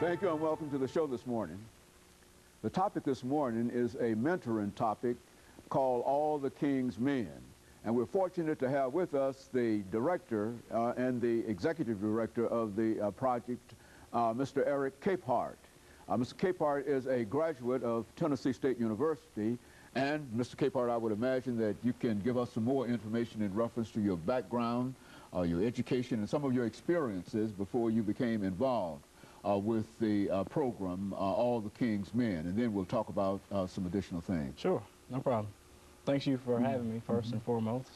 Thank you and welcome to the show this morning. The topic this morning is a mentoring topic called All the King's Men. And we're fortunate to have with us the director and the executive director of the project, Mr. ECapehart. Mr. ECapehart is a graduate of Tennessee State University. And Mr. ECapehart, I would imagine that you can give us some more information in reference to your background, your education, and some of your experiences before you became involved with the program, All the King's Men, and then we'll talk about some additional things. Sure, no problem. Thanks you for having me, first and foremost.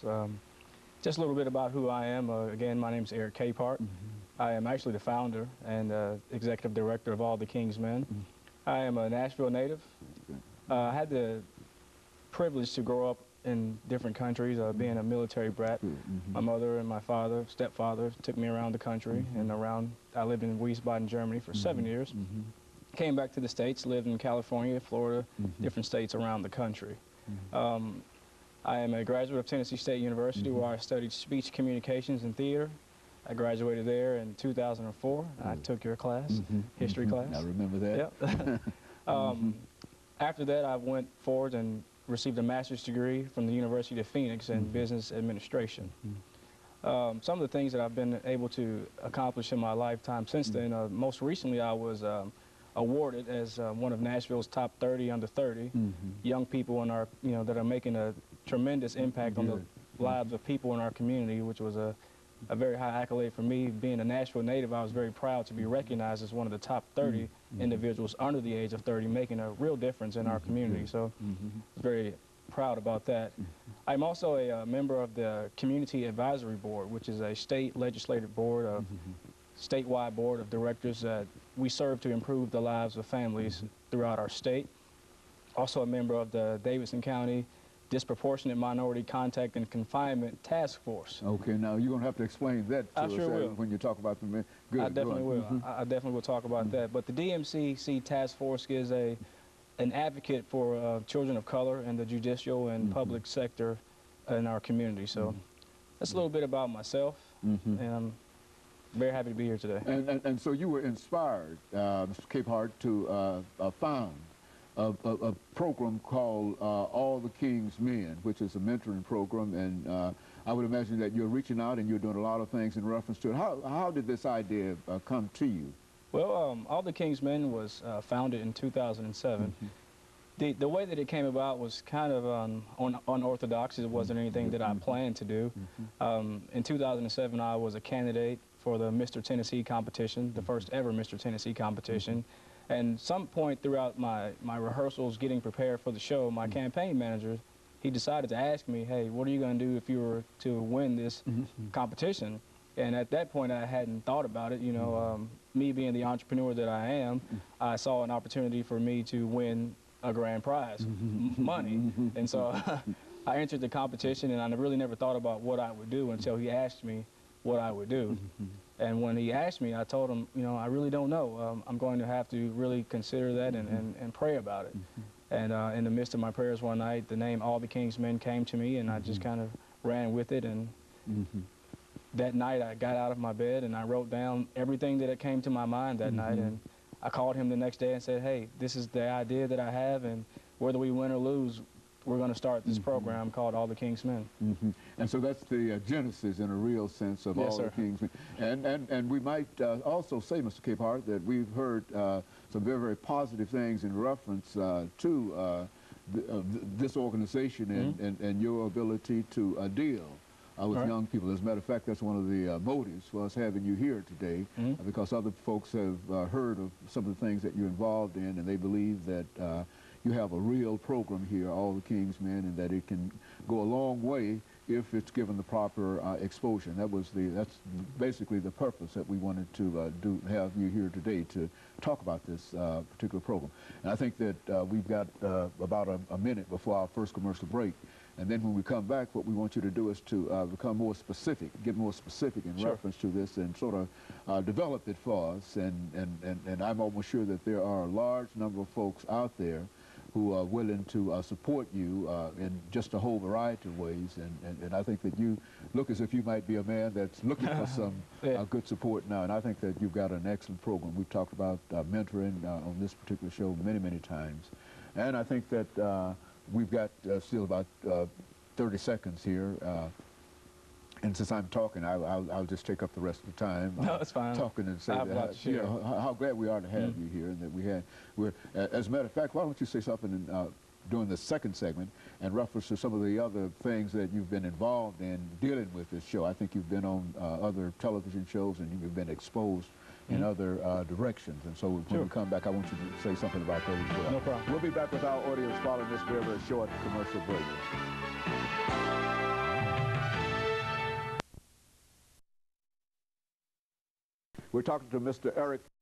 Just a little bit about who I am. Again, my name is ECapehart. I am actually the founder and executive director of All the King's Men. I am a Nashville native. I had the privilege to grow up in different countries, being a military brat. My mother and my father, stepfather, took me around the country and around. I lived in Wiesbaden, Germany for 7 years. Came back to the States, lived in California, Florida, different states around the country. I am a graduate of Tennessee State University where I studied speech communications and theater. I graduated there in 2004. I took your class, history class. I remember that. Yep. After that, I went forward and received a master's degree from the University of Phoenix in business administration. Some of the things that I've been able to accomplish in my lifetime since then, most recently I was awarded as one of Nashville's top 30 under 30 young people in our, that are making a tremendous impact on the lives of people in our community, which was a very high accolade for me. Being a Nashville native, I was very proud to be recognized as one of the top 30 individuals under the age of 30, making a real difference in our community. So I was very proud about that. I'm also a member of the Community Advisory Board, which is a state legislative board, a statewide board of directors that we serve to improve the lives of families throughout our state. Also a member of the Davidson County Disproportionate Minority Contact and Confinement Task Force. Okay, now you're going to have to explain that to us when you talk about the men. Good, I definitely will. I definitely will talk about that. But the DMCC Task Force is an advocate for children of color in the judicial and public sector in our community. So that's a little bit about myself, and I'm very happy to be here today. And so you were inspired, Mr. ECapehart, to found a program called All the King's Men, which is a mentoring program, and I would imagine that you're reaching out and you're doing a lot of things in reference to it. How did this idea come to you? Well, All the King's Men was founded in 2007. The way that it came about was kind of unorthodox. It wasn't anything that I planned to do. In 2007, I was a candidate for the Mr. Tennessee competition, the first ever Mr. Tennessee competition. And some point throughout my rehearsals, getting prepared for the show, my campaign manager, he decided to ask me, hey, what are you going to do if you were to win this competition? And at that point, I hadn't thought about it. Me being the entrepreneur that I am, I saw an opportunity for me to win a grand prize, money. And so I entered the competition, and I really never thought about what I would do until he asked me what I would do. And when he asked me, I told him, I really don't know. I'm going to have to really consider that and pray about it. And in the midst of my prayers one night, the name All the King's Men came to me, and I just kind of ran with it. And that night, I got out of my bed, and I wrote down everything that came to my mind that night. And I called him the next day and said, hey, this is the idea that I have, and whether we win or lose, we're going to start this program called All the King's Men. And so that's the genesis in a real sense of All the King's Men. And we might also say, Mr. ECapehart, that we've heard some very, very positive things in reference to this organization and your ability to deal with young people. As a matter of fact, that's one of the motives for us having you here today, because other folks have heard of some of the things that you're involved in, and they believe that you have a real program here, All the King's Men, and that it can go a long way if it's given the proper exposure. And that's basically the purpose that we wanted to have you here today to talk about this particular program. And I think that we've got about a minute before our first commercial break. And then when we come back, what we want you to do is to become more specific, get more specific in reference to this, and sort of develop it for us. And I'm almost sure that there are a large number of folks out there who are willing to support you in just a whole variety of ways. And I think that you look as if you might be a man that's looking for some good support now. And I think that you've got an excellent program. We've talked about mentoring on this particular show many, many times. And I think that we've got still about 30 seconds here. And since I'm talking, I'll just take up the rest of the time. No, it's fine. Talking and say that, you know, how glad we are to have you here, and that we're. As a matter of fact, why don't you say something during the second segment in reference to some of the other things that you've been involved in dealing with this show? I think you've been on other television shows, and you've been exposed in other directions. And so when we come back, I want you to say something about that as well. No problem. We'll be back with our audience following this very, very short commercial break. We're talking to Mr. Eric